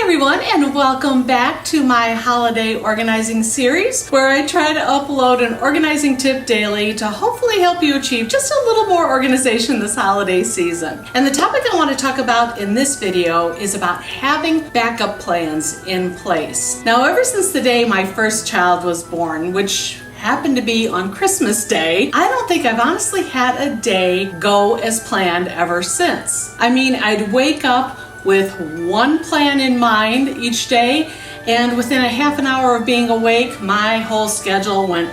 Everyone, and welcome back to my holiday organizing series where I try to upload an organizing tip daily to hopefully help you achieve just a little more organization this holiday season. And the topic I want to talk about in this video is about having backup plans in place. Now, ever since the day my first child was born, which happened to be on Christmas Day, I don't think I've honestly had a day go as planned ever since. I mean, I'd wake up with one plan in mind each day, and within a half an hour of being awake, my whole schedule went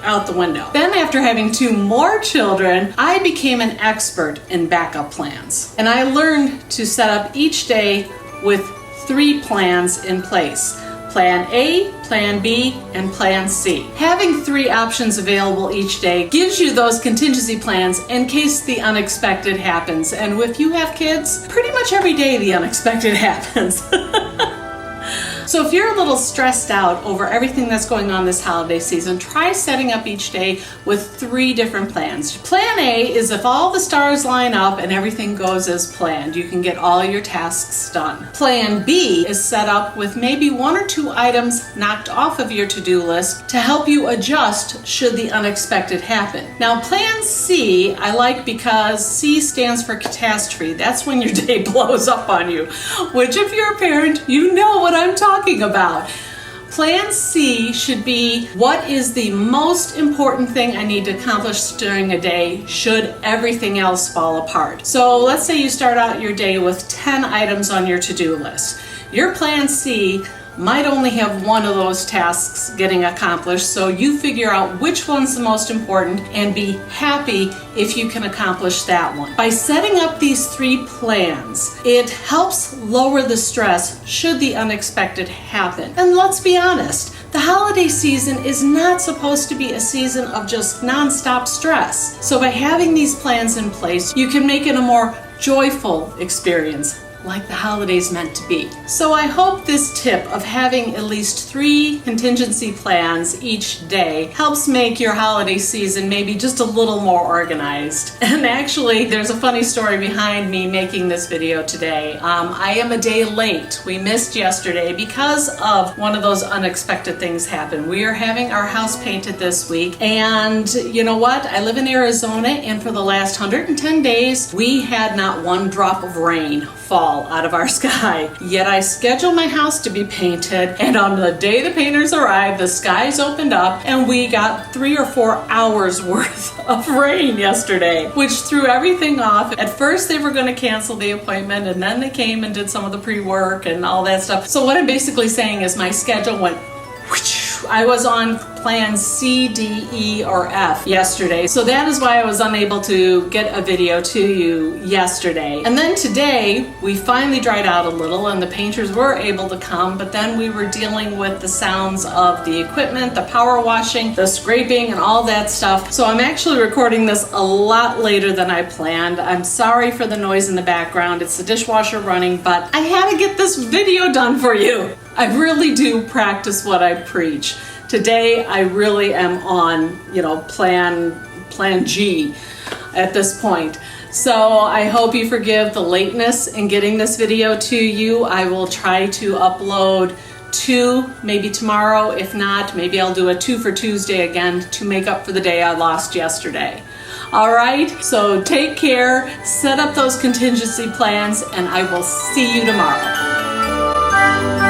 out the window. Then after having two more children, I became an expert in backup plans. And I learned to set up each day with 3 plans in place. Plan A, Plan B, and Plan C. Having 3 options available each day gives you those contingency plans in case the unexpected happens. And if you have kids, pretty much every day the unexpected happens. So if you're a little stressed out over everything that's going on this holiday season, try setting up each day with 3 different plans. Plan A is if all the stars line up and everything goes as planned. You can get all your tasks done. Plan B is set up with maybe 1 or 2 items knocked off of your to-do list to help you adjust should the unexpected happen. Now, Plan C I like because C stands for catastrophe. That's when your day blows up on you, which if you're a parent, you know what I'm talking about. Plan C should be what is the most important thing I need to accomplish during a day should everything else fall apart. So let's say you start out your day with 10 items on your to-do list. Your Plan C might only have 1 of those tasks getting accomplished, so you figure out which one's the most important and be happy if you can accomplish that one. By setting up these 3 plans, it helps lower the stress should the unexpected happen. And let's be honest, the holiday season is not supposed to be a season of just nonstop stress. So by having these plans in place, you can make it a more joyful experience, like the holidays meant to be. So I hope this tip of having at least 3 contingency plans each day helps make your holiday season maybe just a little more organized. And actually, there's a funny story behind me making this video today. I am a day late. We missed yesterday because of one of those unexpected things happened. We are having our house painted this week, and you know what? I live in Arizona, and for the last 110 days, we had not 1 drop of rain fall out of our sky. Yet I scheduled my house to be painted, and on the day the painters arrived, the skies opened up and we got 3 or 4 hours worth of rain yesterday, which threw everything off. At first they were going to cancel the appointment, and then they came and did some of the pre-work and all that stuff. So what I'm basically saying is my schedule went whoosh. I was on plan C, D, E, or F yesterday. So that is why I was unable to get a video to you yesterday. And then today, we finally dried out a little and the painters were able to come, but then we were dealing with the sounds of the equipment, the power washing, the scraping, and all that stuff. So I'm actually recording this a lot later than I planned. I'm sorry for the noise in the background. It's the dishwasher running, but I had to get this video done for you. I really do practice what I preach. Today, I really am on, plan G at this point. So I hope you forgive the lateness in getting this video to you. I will try to upload 2, maybe tomorrow. If not, maybe I'll do a 2 for Tuesday again to make up for the day I lost yesterday. All right, so take care, set up those contingency plans, and I will see you tomorrow.